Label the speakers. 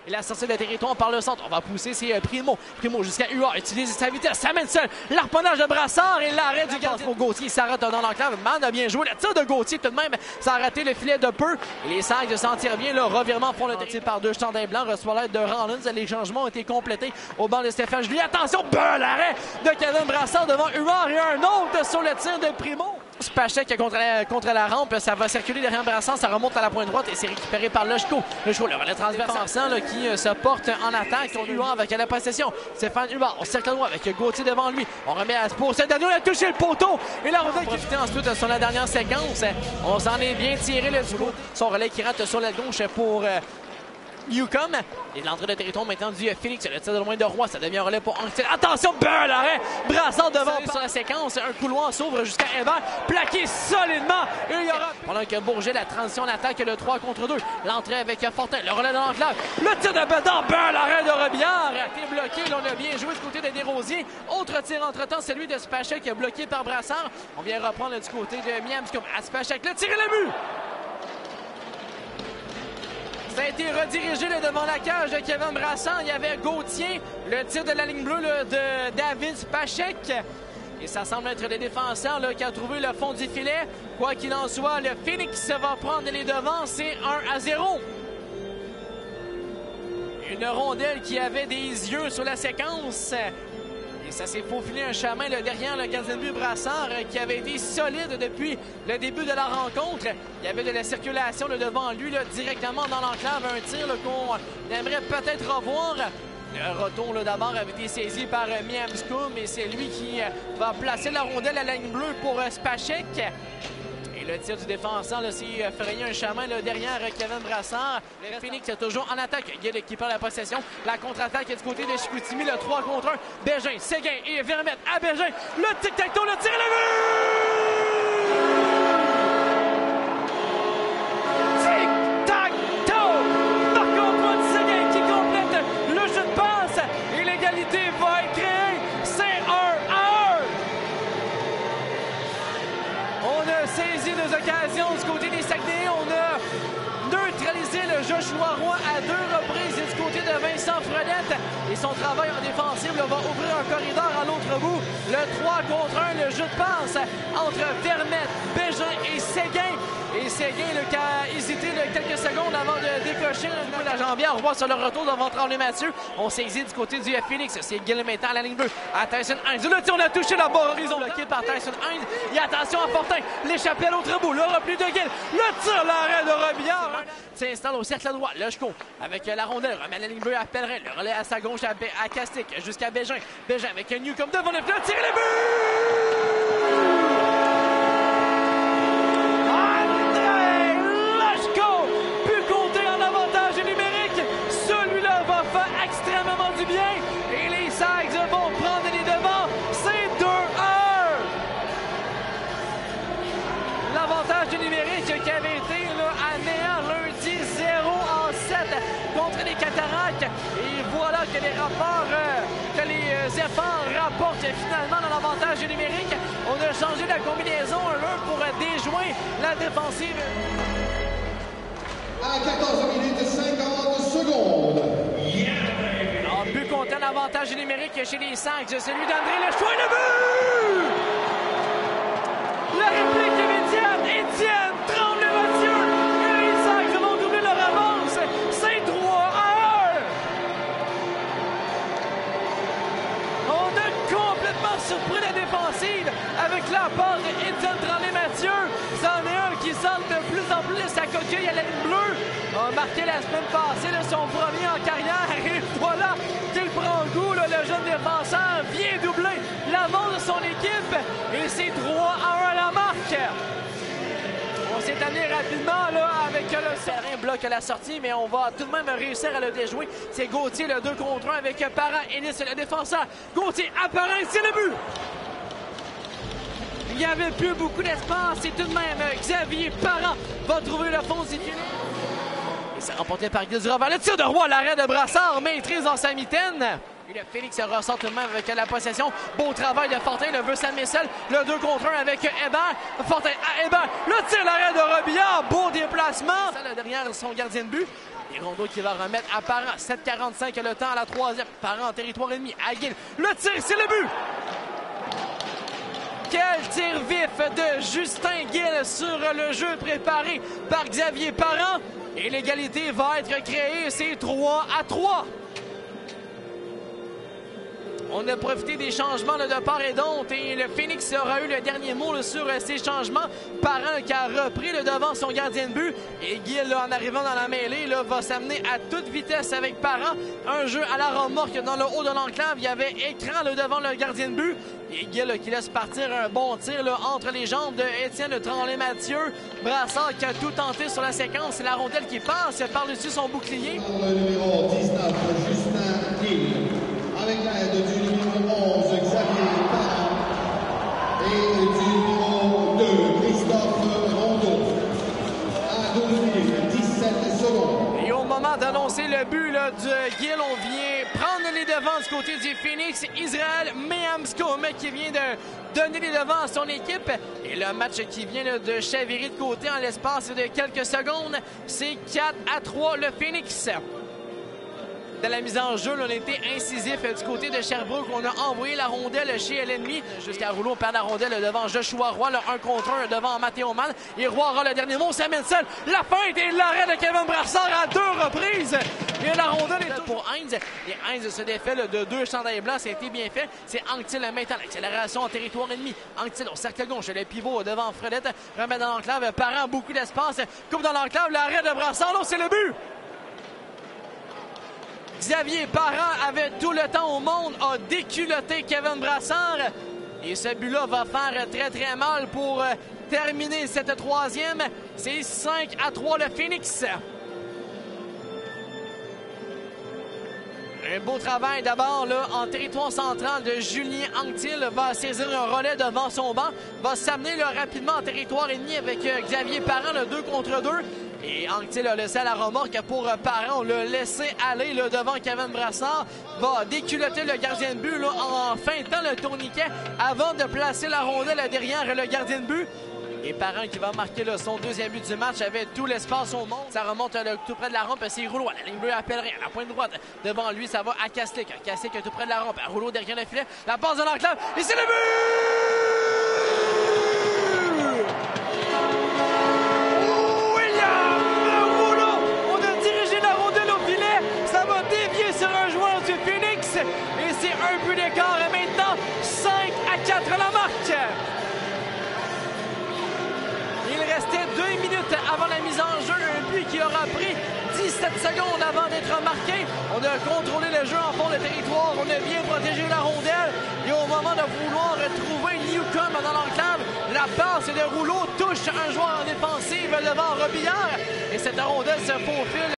Speaker 1: Et la sortie de territoire par le centre. On va pousser, c'est Primo. Primo jusqu'à Huard. Utilise sa vitesse. Ça mène seul. L'arponnage de Brassard et l'arrêt du gardien pour Gauthier. Il s'arrête dans l'enclave. Man a bien joué. Le tir de Gauthier tout de même. Ça a raté le filet de peu. Et les Sags s'en tirent bien. Le revirement font le tir par deux chandails blancs. Reçoit l'aide de Rollins. Les changements ont été complétés au banc de Stéphane Julie. Attention, l'arrêt de Kevin Brassard devant Huard et un autre sur le tir de Primo. Spacek contre la rampe, ça va circuler derrière Brassard, ça remonte à la pointe droite et c'est récupéré par Lochko. Lochko, le relais transversal qui se porte en attaque. Huard avec la possession. Stéphane Huard, on cercle droit avec Gauthier devant lui. On remet à Spo. C'est Daniel a touché le poteau. Et la rondelle qui profite ensuite sur la dernière séquence. On s'en est bien tiré le du coup. Son relais qui rate sur la gauche pour Newcomb. Et l'entrée de territoire maintenant du Félix. Le tir de loin de Roy. Ça devient un relais pour Anctil. Attention, l'arrêt. Brassard devant sur la séquence. Un couloir s'ouvre jusqu'à Hébert. Plaqué solidement. Et il y aura. Pendant que Bourget, la transition d'attaque, le 3 contre 2. L'entrée avec Fortin. Le relais de l'enclave. Le tir de Bédard. L'arrêt de Robillard. A été bloqué. Là, on a bien joué du côté de Desrosiers. Autre tir entre-temps, celui de Spacek qui est bloqué par Brassard. On vient reprendre du côté de Miamscoum. À Spacek. Le tir et le but. Ça a été redirigé là, devant la cage de Kevin Brassard. Il y avait Gauthier, le tir de la ligne bleue là, de David Spacek. Et ça semble être le défenseur là, qui a trouvé le fond du filet. Quoi qu'il en soit, le Phoenix va prendre les devants. C'est 1-0. Une rondelle qui avait des yeux sur la séquence. Et ça s'est faufilé un chemin là, derrière le gardien de but Brassard qui avait été solide depuis le début de la rencontre. Il y avait de la circulation là, devant lui là, directement dans l'enclave. Un tir qu'on aimerait peut-être revoir. Le retour d'abord avait été saisi par Miamscoum et c'est lui qui va placer la rondelle à la ligne bleue pour Spacek. Et le tir du défenseur s'est frayé un chemin là, derrière Kevin Brassard. Le Phoenix est toujours en attaque. Guil qui perd la possession. La contre-attaque est du côté de Chicoutimi. Le 3 contre 1. Bégin, Séguin et Vermette à Bégin. Le tic-tac-toe, le tir et le but! Tic-tac-toe! Marc-Antoine Séguin qui complète le jeu de passe. Et l'égalité va être créée. C'est 1-1. On a saisi des occasions du côté des Saguenayens. On a neutralisé le Joshua Roy à 2 reprises du côté de Vincent Fredette. Et son travail en défensive va ouvrir un corridor à l'autre bout. Le 3 contre 1, le jeu de passe entre Vermette, Bégin et Séguin. Et Séguin qui a hésité quelques secondes avant de décocher un peu la jambière. On voit sur le retour devant Tremblay-Mathieu. On saisit du côté du Félix. C'est Guil maintenant à la ligne bleue. À Tyson Hines. Là, on a touché la barre horizon bloquée par Tyson Hines. Et attention à Fortin. L'échappée à l'autre bout. Le repli de Guil. Le tir, l'arrêt de Robillard. S'installe au cercle droit. Lochko avec la rondelle. Remet la ligne bleue à Pellerin. Le relais à sa gauche à Castic jusqu'à Bégin. Bégin avec un Newcomb devant le filet. Tir et le but! Extrêmement du bien et les Sags vont prendre les devants. C'est 2-1. L'avantage du numérique qui avait été là, à néant lundi 0-7 contre les Cataractes. Et voilà que les rapports, que les efforts rapportent finalement dans l'avantage du numérique. On a changé la combinaison pour déjoindre la défensive.
Speaker 2: À 14 minutes 50 secondes.
Speaker 1: But content l'avantage numérique chez les Sags. Celui d'André Lechoix et le but! La réplique immédiate, Étienne Tremblay-Mathieu. Et les Sags vont doubler leur avance. C'est 3-1. On a complètement surpris la défensive avec l'apport d'Étienne Tremblay-Mathieu. C'en est un qui semble de plus en plus sa coquille à la ligne bleue. A marqué la semaine passée son premier en carrière. Et voilà qu'il prend goût. Le jeune défenseur vient doubler l'avance de son équipe. Et c'est 3-1 à la marque. On s'est amené rapidement là, avec le terrain bloque la sortie, mais on va tout de même réussir à le déjouer. C'est Gauthier, le 2 contre 1 avec Parent. Ennis, le défenseur. Gauthier à Parent, c'est le but. Il n'y avait plus beaucoup d'espace. Et tout de même, Xavier Parent va trouver le fond du filet. Et c'est remporté par Guy Durand. Le tir de Roy, l'arrêt de Brassard, maîtrise dans sa mitaine. Et le Félix ressort tout de même avec la possession. Beau travail de Fortin, le veut s'amener seul. Le 2 contre 1 avec Hébert. Fortin à Hébert. Le tir, l'arrêt de Robillard. Beau déplacement. déplacement. Ça, derrière son gardien de but. Et Rondeau qui va remettre à Parent. 7,45 le temps à la troisième. Parent en territoire ennemi. À Gill. Le tir, c'est le but! Quel tir vif de Justin Gill sur le jeu préparé par Xavier Parent. Et l'égalité va être créée. C'est 3-3. On a profité des changements de part et d'autre et le Phoenix aura eu le dernier mot sur ces changements. Parent qui a repris le devant son gardien de but et Gill en arrivant dans la mêlée va s'amener à toute vitesse avec Parent. Un jeu à la remorque dans le haut de l'enclave. Il y avait écran devant le gardien de but et Gill qui laisse partir un bon tir entre les jambes de Étienne Tremblay-Mathieu. Brassard qui a tout tenté sur la séquence. C'est la rondelle qui passe par-dessus son bouclier.
Speaker 2: Le numéro 19, Justin Gill. Avec l'aide du numéro 11, Xavier Parent, et du numéro 2, Christophe Rondeau. À 12 minutes, 17 secondes.
Speaker 1: Et au moment d'annoncer le but de Gill, on vient prendre les devants du côté du Phoenix. Israël Mehamskome qui vient de donner les devants à son équipe. Et le match qui vient de chavirer de côté en l'espace de quelques secondes, c'est 4-3 le Phoenix. De la mise en jeu, on a été incisif du côté de Sherbrooke. On a envoyé la rondelle chez l'ennemi. Jusqu'à Rouleau, on perd la rondelle devant Joshua Roy, le 1 contre 1 devant Matteo Mann. Et Roy aura le dernier mot, ça mène seul. La feinte et l'arrêt de Kevin Brassard à 2 reprises. Et la rondelle est pour Heinz. Et Heinz se défait de 2 chandails blancs. Ça a été bien fait. C'est Anctil maintenant. L'accélération en territoire ennemi. Anctil au cercle gauche. Le pivot devant Fredette. Remet dans l'enclave. Parent, beaucoup d'espace. Coupe dans l'enclave. L'arrêt de Brassard. Non, c'est le but. Xavier Parent avait tout le temps au monde, a déculotté Kevin Brassard. Et ce but-là va faire très, très mal pour terminer cette troisième. C'est 5-3 le Phoenix. Un beau travail d'abord en territoire central de Julien Anctil. Va saisir un relais devant son banc. Va s'amener rapidement en territoire ennemi avec Xavier Parent, le 2 contre 2. Et Anctil a laissé à la remorque pour Parent. On l'a laissé aller devant Kevin Brassard. Va déculotter le gardien de but en feintant le tourniquet avant de placer la rondelle derrière le gardien de but. Et Parent qui va marquer son deuxième but du match avec tout l'espace au monde. Ça remonte tout près de la rampe. C'est Rouleau à la ligne bleue à Pellerin, à la pointe droite. Devant lui, ça va à Kaslik. Kaslik tout près de la rampe. Rouleau derrière le filet. La passe de l'enclave. Et c'est le but! William Rouleau! On a dirigé la rondelle au filet. Ça va dévier sur un joueur du Phoenix. Et c'est un but d'écart. Et maintenant, 5-4 la marque. Il restait 2 minutes avant la mise en jeu. Un but qui aura pris 17 secondes avant d'être marqué. On a contrôlé le jeu en fond de territoire. On a bien protégé la rondelle. Et au moment de vouloir trouver Newcomb dans l'enclave, la passe de Rouleau touche un joueur en défensive devant Robillard. Et cette rondelle se faufile.